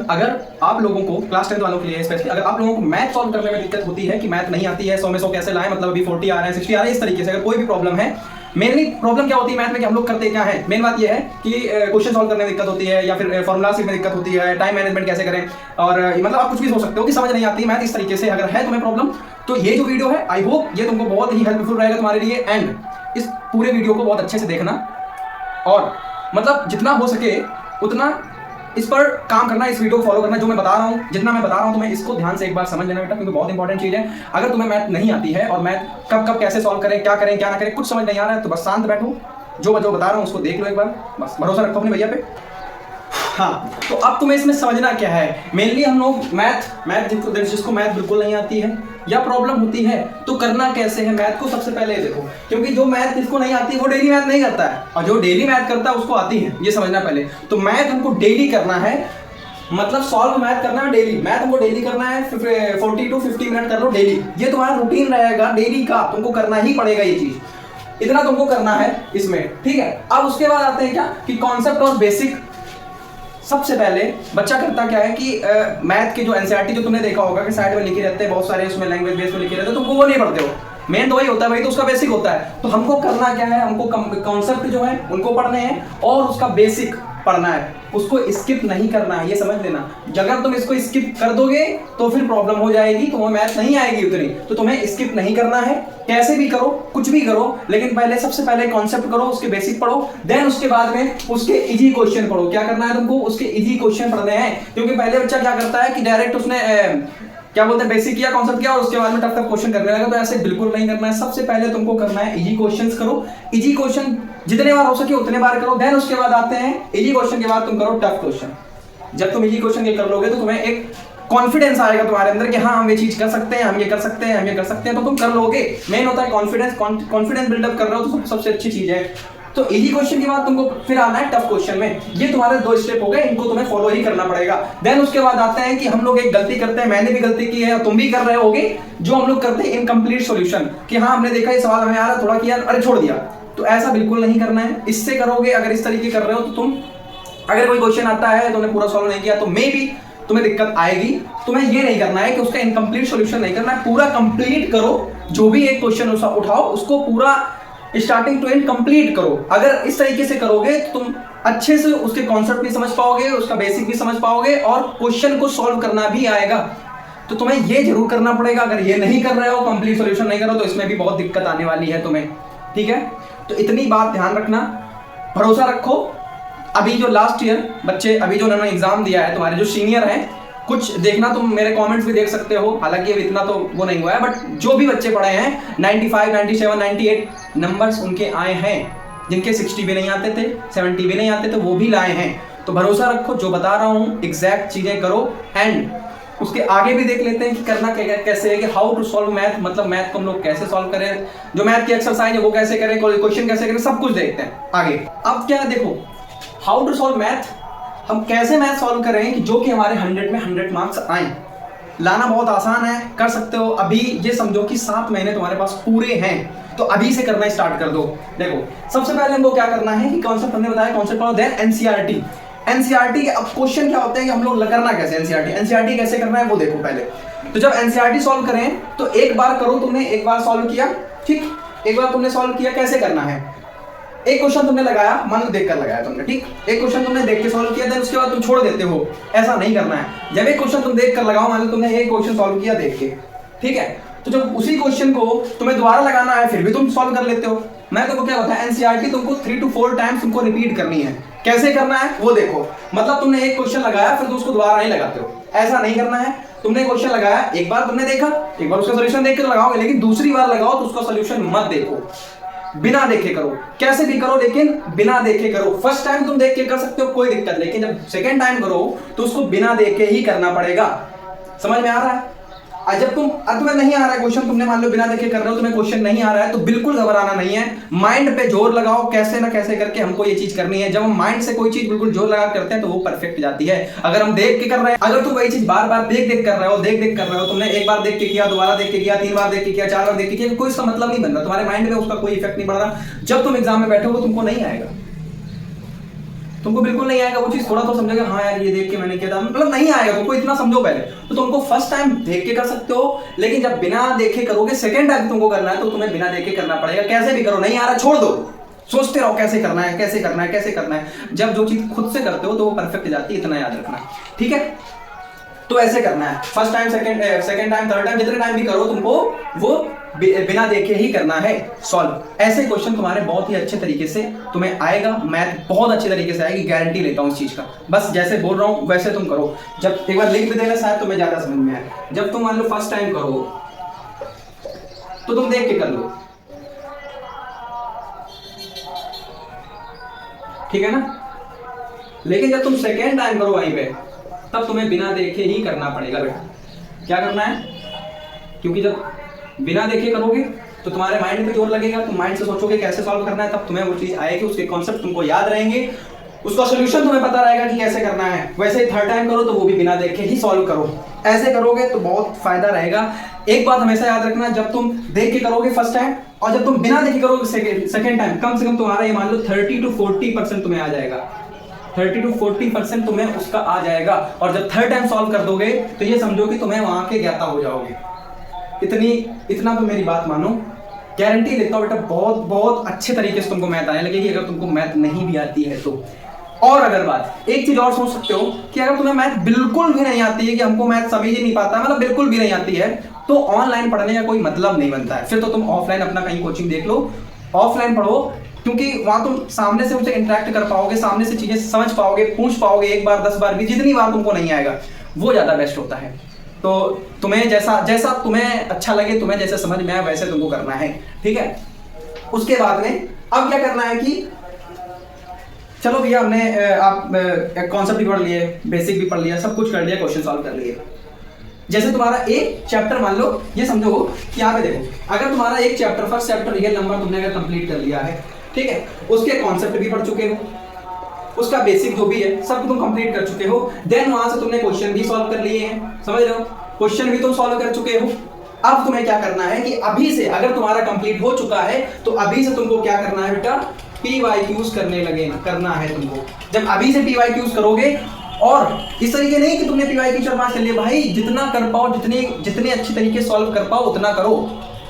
अगर आप लोगों को क्लास 10 वालों के लिए स्पेशली अगर आप लोगों को मैथ सॉल्व करने में दिक्कत होती है कि मैथ नहीं आती है, 100 में 100 कैसे लाएं, मतलब अभी 40 आ रहे हैं 60 आ रहे हैं, इस तरीके से अगर कोई भी प्रॉब्लम है, मेनली प्रॉब्लम क्या होती है मैथ में कि हम लोग करते क्या है, मेन बात ये है कि क्वेश्चन सॉल्व करने में दिक्कत होती है या फिर फॉर्मूला में दिक्कत होती है, टाइम मैनेजमेंट कैसे करें, और मतलब आप कुछ भी सोच सकते हो कि समझ नहीं आती मैथ इस तरीके से। अगर है तुम्हें प्रॉब्लम तो ये जो वीडियो है आई होप ये तुमको बहुत ही हेल्पफुल रहेगा तुम्हारे लिए। एंड इस पूरे वीडियो को बहुत अच्छे से देखना और मतलब जितना हो सके उतना इस पर काम करना, इस वीडियो को फॉलो करना। जो मैं बता रहा हूँ, जितना मैं बता रहा हूँ तुम्हें इसको ध्यान से एक बार समझ लेना बेटा, क्योंकि बहुत इंपॉर्टेंट चीज है। अगर तुम्हें मैथ नहीं आती है और मैथ कब कब कैसे सॉल्व करें, क्या करें क्या ना करें, कुछ समझ नहीं आ रहा है तो बस शांत बैठो, जो बता रहा हूँ उसको देख लो एक बार, बस भरोसा रखो अपने भैया पे। हाँ, तो अब तुम्हें इसमें समझना क्या है, मेनली हम लोग मैथ जिसको मैथ बिल्कुल नहीं आती है या प्रॉब्लम होती है तो करना कैसे है मैथ को। सबसे पहले देखो, क्योंकि जो मैथ जिसको नहीं आती वो डेली मैथ नहीं करता है, और जो डेली मैथ करता है उसको आती है, ये समझना पहले। तो मैथ हमको डेली करना है, मतलब सॉल्व मैथ करना है डेली, मैथ हमको डेली करना है, 40 to 50 मिनट कर लो डेली, ये तुम्हारा रूटीन रहेगा डेली का, तुमको करना ही पड़ेगा ये चीज, इतना तुमको करना है इसमें, ठीक है। अब उसके बाद आते हैं क्या कि कॉन्सेप्ट और बेसिक। सबसे पहले बच्चा करता क्या है कि मैथ के जो एनसीईआरटी जो तुमने देखा होगा कि साइड में लिखे रहते हैं बहुत सारे, उसमें लैंग्वेज बेस में लिखे रहते हैं, तो वो नहीं पढ़ते हो, मेन तो वही होता है भाई, तो उसका बेसिक होता है। तो हमको करना क्या है, हमको कॉन्सेप्ट जो है उनको पढ़ने हैं और उसका बेसिक पढ़ना है, उसको स्किप नहीं करना है, ये समझ लेना। अगर तुम इसको स्किप कर दोगे तो फिर प्रॉब्लम हो जाएगी, तुम्हें मैथ नहीं आएगी उतनी, तो तुम्हें स्किप नहीं करना है, कैसे भी करो कुछ भी करो, लेकिन पहले सबसे पहले कॉन्सेप्ट करो, उसके बेसिक पढ़ो, देन उसके बाद में उसके इजी क्वेश्चन पढ़ो। क्या करना है तुमको, उसके इजी क्वेश्चन पढ़ने हैं, क्योंकि पहले बच्चा क्या करता है कि डायरेक्ट उसने क्या बोलते हैं बेसिक किया, कॉन्सेप्ट किया और उसके बाद में टफ टफ क्वेश्चन करने लगा, तो ऐसे बिल्कुल नहीं करना है। सबसे पहले तुमको करना है इजी क्वेश्चंस करो, इजी क्वेश्चन जितने बार हो सके उतने बार करो, देन उसके बाद आते हैं इजी क्वेश्चन के बाद तुम करो टफ क्वेश्चन। जब तुम इजी क्वेश्चन ये कर लोगे तो तुम्हें एक कॉन्फिडेंस आएगा तुम्हारे अंदर कि हाँ हम ये चीज कर सकते हैं, हम ये कर सकते हैं, हम ये कर सकते हैं, तो तुम कर लोगे। मेन होता है कॉन्फिडेंस बिल्डअप कर रहे हो तो सबसे अच्छी चीज है। तो इजी क्वेश्चन के बाद तुमको फिर आना है टफ क्वेश्चन में, ये तुम्हारे 2 स्टेप हो गए, इनको तुम्हें फॉलो ही करना पड़ेगा। देन उसके बाद आते हैं कि हम लोग एक गलती करते हैं, मैंने भी गलती की है और तुम भी कर रहे होगे, जो हम लोग करते हैं इनकम्प्लीट सॉल्यूशन, कि हाँ हमने देखा ये सवाल हमें आ रहा, थोड़ा किया अरे छोड़ दिया, तो ऐसा बिल्कुल नहीं करना है। इससे करोगे, अगर इस तरीके कर रहे हो तो तुम, अगर कोई क्वेश्चन आता है तुमने पूरा सॉल्व नहीं किया तो मे बी तुम्हें दिक्कत आएगी। तुम्हें ये नहीं करना है कि उसका इनकम्प्लीट सॉल्यूशन नहीं करना है, पूरा कंप्लीट करो, जो भी एक क्वेश्चन उठाओ उसको पूरा स्टार्टिंग टू एंड कंप्लीट करो। अगर इस तरीके से करोगे तो तुम अच्छे से उसके कॉन्सेप्ट भी समझ पाओगे, उसका बेसिक भी समझ पाओगे और क्वेश्चन को सॉल्व करना भी आएगा। तो तुम्हें ये जरूर करना पड़ेगा, अगर ये नहीं कर रहे हो, कंप्लीट सॉल्यूशन नहीं करो, तो इसमें भी बहुत दिक्कत आने वाली है तुम्हें, ठीक है। तो इतनी बात ध्यान रखना, भरोसा रखो। अभी जो लास्ट ईयर बच्चे, अभी जो उन्होंने एग्जाम दिया है, तुम्हारे जो सीनियर हैं, कुछ देखना, तुम मेरे कमेंट्स भी देख सकते हो, हालांकि अब इतना तो वो नहीं हुआ है, बट जो भी बच्चे पढ़े हैं 95, 97, 98 नंबर्स उनके आए हैं, जिनके 60 भी नहीं आते थे, 70 भी नहीं आते थे, वो भी लाए हैं। तो भरोसा रखो, जो बता रहा हूँ एग्जैक्ट चीजें करो। एंड उसके आगे भी देख लेते हैं कि करना कैसे है, कि हाउ टू सॉल्व मैथ, मतलब मैथ को हम लोग कैसे सॉल्व करें, जो मैथ की एक्सरसाइज है वो कैसे करें, क्वेश्चन कैसे करें, सब कुछ देखते हैं आगे। अब क्या देखो, हाउ टू सॉल्व मैथ, हम कैसे मैथ सॉल्व करें कि जो कि हमारे 100 में 100 मार्क्स आए। लाना बहुत आसान है, कर सकते हो। अभी ये समझो कि 7 महीने तुम्हारे पास पूरे हैं, तो अभी से करना स्टार्ट कर दो। देखो सबसे पहले हमको क्या करना है कि कॉन्सेप्ट हमने बताया, कॉन्सेप्ट पढ़ो, देन एनसीईआरटी के अब क्वेश्चन क्या होते हैं कि हम लोग करना कैसे, एनसीईआरटी कैसे करना है वो देखो पहले। तो जब एनसीईआरटी सॉल्व करें तो एक बार करो, तुमने एक बार सॉल्व किया, ठीक, एक बार तुमने सॉल्व किया, कैसे करना है, एक क्वेश्चन तुमने लगाया, मान लो देख कर लगाया तुमने, ठीक, एक क्वेश्चन तुमने देख के सॉल्व किया, देन उसके बाद तुम छोड़ देते हो, ऐसा नहीं करना है। जब एक क्वेश्चन तुम देख कर लगाओ, मान लो तुमने एक क्वेश्चन सॉल्व किया देख के, ठीक है, तो जब उसी क्वेश्चन को तुम्हें दोबारा लगाना है फिर भी तुम सॉल्व कर लेते हो। मैं तुमको क्या बताया, एनसीईआरटी तुमको 3 to 4 टाइम्स तुमको रिपीट करनी है। कैसे करना है वो देखो, मतलब तुमने एक क्वेश्चन लगाया फिर उसको दोबारा नहीं लगाते हो, ऐसा नहीं करना है। तुमने क्वेश्चन लगाया, एक बार तुमने देखा, एक बार उसका सोल्यूशन देख के लगाओगे, लेकिन दूसरी बार लगाओ तो उसका सोल्यूशन मत देखो, बिना देखे करो, कैसे भी करो लेकिन बिना देखे करो। फर्स्ट टाइम तुम देख के कर सकते हो कोई दिक्कत, लेकिन जब सेकंड टाइम करो तो उसको बिना देखे ही करना पड़ेगा। समझ में आ रहा है? जब तुम्हें नहीं आ रहा है क्वेश्चन, तुमने मान लो बिना देखे कर रहे हो, तुम्हें क्वेश्चन नहीं आ रहा है, तो बिल्कुल घबराना नहीं है, माइंड पे जोर लगाओ, कैसे ना कैसे करके हमको ये चीज करनी है। जब हम माइंड से कोई चीज बिल्कुल जोर लगा करते हैं तो वो परफेक्ट जाती है। अगर हम देख के कर रहे हैं, अगर तुम वही चीज बार बार देख देख कर रहे हो, तुमने एक बार देख के किया, दोबारा देख के किया, 3 बार देख के किया, 4 बार देख के किया, कोई इसका मतलब नहीं बन रहा, तुम्हारे माइंड में उसका कोई इफेक्ट नहीं पड़ रहा। जब तुम एग्जाम में बैठोगे तुमको नहीं आएगा। तुमको बिल्कुल नहीं आएगा वो चीज, थोड़ा तो समझोगे हाँ यार ये देख के मैंने किया था, मतलब नहीं आएगा तुमको, इतना समझो पहले। तो तुमको फर्स्ट टाइम देख के कर सकते हो, लेकिन जब बिना देखे करोगे सेकंड टाइम तुमको करना है तो तुम्हें बिना देखे करना पड़ेगा। कैसे भी करो, नहीं आ रहा छोड़ दो, सोचते रहो कैसे करना है कैसे करना है कैसे करना है। जब जो चीज खुद से करते हो तो वो परफेक्ट जाती है, इतना याद रखना, ठीक है। तो ऐसे करना है, first time second time third time जितने टाइम भी करो तुमको वो बिना देखे ही करना है सॉल्व। ऐसे क्वेश्चन तुम्हारे बहुत ही अच्छे तरीके से तुम्हें आएगा, मैथ बहुत अच्छे तरीके से आएगी, गारंटी लेता हूं इस चीज का। बस जैसे बोल रहा हूं वैसे तुम करो, जब एक बार लिख भी देना शायद तुम्हें ज्यादा समझ में आए। जब तुम मान लो फर्स्ट टाइम करो तो तुम देख के कर लो, ठीक है ना। लेकिन जब तुम सेकेंड टाइम करो वहीं पे, तब तुम्हें बिना देखे ही करना पड़ेगा बेटा। क्या करना है, क्योंकि जब बिना देखे करोगे तो तुम्हारे माइंड पे जोर लगेगा, तुम माइंड से सोचोगे कैसे सॉल्व करना है, तब तुम्हें वो चीज आएगी, उसके कॉन्सेप्ट तुमको याद रहेंगे, उसका सोल्यूशन तुम्हें पता रहेगा कि कैसे करना है। वैसे ही थर्ड टाइम करो तो वो भी बिना देखे ही सॉल्व करो। ऐसे करोगे तो बहुत फायदा रहेगा। एक बात हमेशा याद रखना, जब तुम देख के करोगे फर्स्ट टाइम और जब तुम बिना देखे करोगे सेकेंड टाइम, कम से कम तुम्हारा ये मान लो 30 to 40% तुम्हें आ जाएगा, 30 to 40% तुम्हें उसका आ जाएगा। और जब थर्ड टाइम सॉल्व कर दोगे तो ये समझो कि तुम्हें वहां के ज्ञाता हो जाओगे। इतना तो मेरी बात मानो, गारंटी लेता हूं बेटा, बहुत बहुत अच्छे तरीके से तुमको मैथ आने लगेगी अगर तुमको मैथ नहीं भी आती है तो। और अगर बात एक चीज और सोच सकते हो कि अगर तुम्हें मैथ बिल्कुल भी नहीं आती है, कि हमको मैथ समझ ही नहीं पाता, मतलब बिल्कुल भी नहीं आती है, तो ऑनलाइन पढ़ने का कोई मतलब नहीं बनता है। फिर तो तुम ऑफलाइन अपना कहीं कोचिंग देख लो, ऑफलाइन पढ़ो, क्योंकि वहां तुम सामने से उनसे इंटरेक्ट कर पाओगे, सामने से चीजें समझ पाओगे, पूछ पाओगे, एक बार 10 बार भी, जितनी बार तुमको नहीं आएगा वो ज्यादा बेस्ट होता है। तो तुम्हें जैसा तुम्हें अच्छा लगे, तुम्हें जैसे समझ में आए वैसे तुमको करना है, ठीक है। उसके बाद में अब क्या करना है कि चलो भैया हमने आप कॉन्सेप्ट भी पढ़ लिए, बेसिक भी पढ़ लिया, सब कुछ कर लिया, क्वेश्चन सॉल्व कर लिए। जैसे तुम्हारा एक चैप्टर मान लो, ये समझो कि यहाँ पे देखो, अगर तुम्हारा एक chapter first chapter real number तुमने अगर कंप्लीट कर लिया है, ठीक है, उसके कॉन्सेप्ट भी पढ़ चुके हो, उसका बेसिक जो भी है सब तुम कंप्लीट कर चुके हो, देन वहां से तुमने क्वेश्चन भी सॉल्व कर लिए हैं, समझ रहे हो, क्वेश्चन भी तुम सॉल्व कर चुके हो। अब तुम्हें क्या करना है कि अभी से अगर तुम्हारा कंप्लीट हो चुका है तो अभी से तुमको क्या करना है बेटा, PYQs करना है तुमको। जब अभी से PYQs करोगे, और इस तरीके नहीं कि तुमने PYQ 4-5 कर लिए, भाई जितना कर पाओ, जितने अच्छी तरीके सॉल्व कर पाओ उतना करो,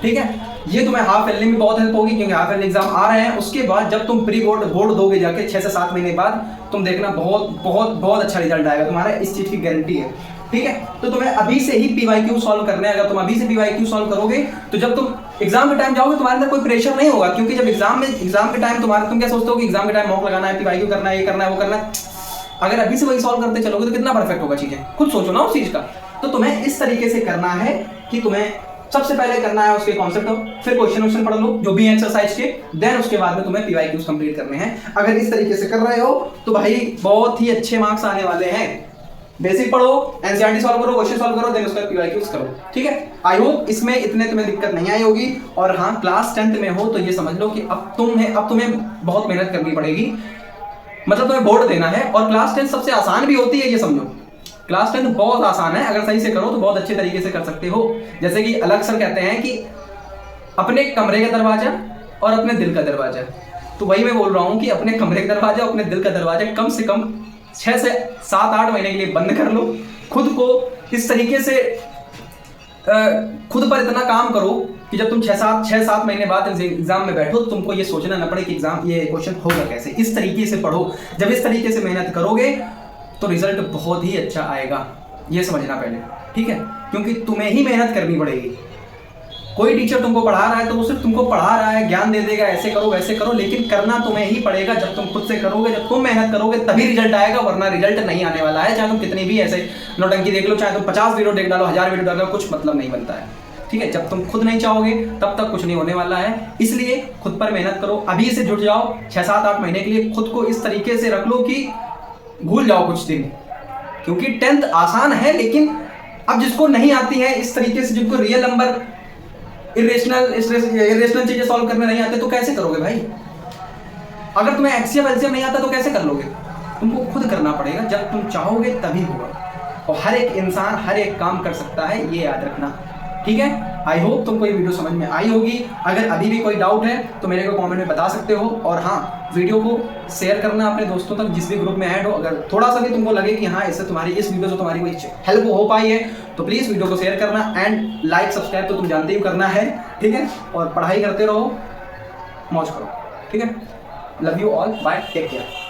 ठीक है। ये तुम्हें हाफ एयरली में बहुत हेल्प होगी, क्योंकि हाफ एयरली एग्जाम आ रहे हैं। उसके बाद जब तुम प्री बोर्ड दोगे जाके 6 से 7 महीने बाद, तुम देखना बहुत बहुत बहुत अच्छा रिजल्ट आएगा तुम्हारा, इस चीज की गारंटी है, ठीक है। तो तुम्हें अभी से ही PYQ सॉल्व करने हैं। अगर तुम अभी से PYQ सॉल्व करोगे तो जब तुम एग्जाम के टाइम जाओगे तुम्हारे अंदर कोई प्रेशर नहीं होगा, क्योंकि जब एग्जाम के टाइम तुम क्या सोचते हो कि एग्जाम के टाइम मॉक लगाना है, PYQ करना है, ये करना है, वो करना है। अगर अभी से वही सॉल्व करते चलोगे तो कितना परफेक्ट होगा चीजें, खुद सोचो ना उस चीज का। तो तुम्हें इस तरीके से करना है कि तुम्हें सबसे पहले करना है उसके कॉन्सेप्ट, फिर क्वेश्चन पढ़ लो जो भी एक्सरसाइज के, देन उसके बाद में तुम्हें PYQs कंप्लीट करने हैं। अगर इस तरीके से कर रहे हो तो भाई बहुत ही अच्छे मार्क्स आने वाले हैं। बेसिक पढ़ो, NCERT सॉल्व करो, क्वेश्चन सॉल्व करो, देन उसका PYQs करो, ठीक है। आई होप इसमें इतने तुम्हें दिक्कत नहीं आई होगी। और हाँ, क्लास 10th में हो तो ये समझ लो कि अब तुम्हें बहुत मेहनत करनी पड़ेगी, मतलब तुम्हें बोर्ड देना है। और क्लास 10 सबसे आसान भी होती है, ये समझो, क्लास 10 बहुत आसान है, अगर सही से करो तो बहुत अच्छे तरीके से कर सकते हो। जैसे कि अलग सर कहते हैं कि अपने कमरे का दरवाजा और अपने दिल का दरवाजा, तो वही मैं बोल रहा हूँ कि अपने कमरे का दरवाजा, अपने दिल का दरवाजा कम से कम 6 से 7-8 महीने के लिए बंद कर लो। खुद को इस तरीके से खुद पर इतना काम करो कि जब तुम 6-7 महीने बाद एग्जाम में बैठो तो तुमको ये सोचना ना पड़े कि एग्जाम ये क्वेश्चन होगा कैसे। इस तरीके से पढ़ो, जब इस तरीके से मेहनत करोगे तो रिजल्ट बहुत ही अच्छा आएगा, ये समझना पहले, ठीक है। क्योंकि तुम्हें ही मेहनत करनी पड़ेगी। कोई टीचर तुमको पढ़ा रहा है तो वो सिर्फ तुमको पढ़ा रहा है, ज्ञान दे देगा ऐसे करो वैसे करो, लेकिन करना तुम्हें ही पड़ेगा। जब तुम खुद से करोगे, जब तुम मेहनत करोगे तभी रिजल्ट आएगा, वरना रिजल्ट नहीं आने वाला है। चाहे तुम कितनी भी ऐसे नौटंकी देख लो, चाहे तुम 50 वीडियो देख डालो, 1000 वीडियो डालो, कुछ मतलब नहीं बनता है, ठीक है। जब तुम खुद नहीं चाहोगे तब तक कुछ नहीं होने वाला है। इसलिए खुद पर मेहनत करो, अभी से जुट जाओ। 6-7-8 महीने के लिए खुद को इस तरीके से रख लो कि भूल जाओ कुछ दिन, क्योंकि 10th आसान है। लेकिन अब जिसको नहीं आती है इस तरीके से, जिनको रियल नंबर, इरेशनल चीजें सॉल्व करने नहीं आते, तो कैसे करोगे भाई। अगर तुम्हें एक्सियम एलसीएम नहीं आता तो कैसे कर लोगे, तुमको खुद करना पड़ेगा। जब तुम चाहोगे तभी होगा। और हर एक इंसान हर एक काम कर सकता है, ये याद रखना, ठीक है, आई होप तुमको ये वीडियो समझ में आई होगी। अगर अभी भी कोई डाउट है तो मेरे को कमेंट में बता सकते हो। और हाँ, वीडियो को शेयर करना अपने दोस्तों तक, जिस भी ग्रुप में ऐड हो। अगर थोड़ा सा भी तुमको लगे कि हाँ इससे तुम्हारी इस वीडियो से तुम्हारी कोई हेल्प हो पाई है तो प्लीज़ वीडियो को शेयर करना। एंड लाइक सब्सक्राइब तो तुम जानते ही करना है, ठीक है। और पढ़ाई करते रहो, मौज करो, ठीक है। Love you all, bye, take care.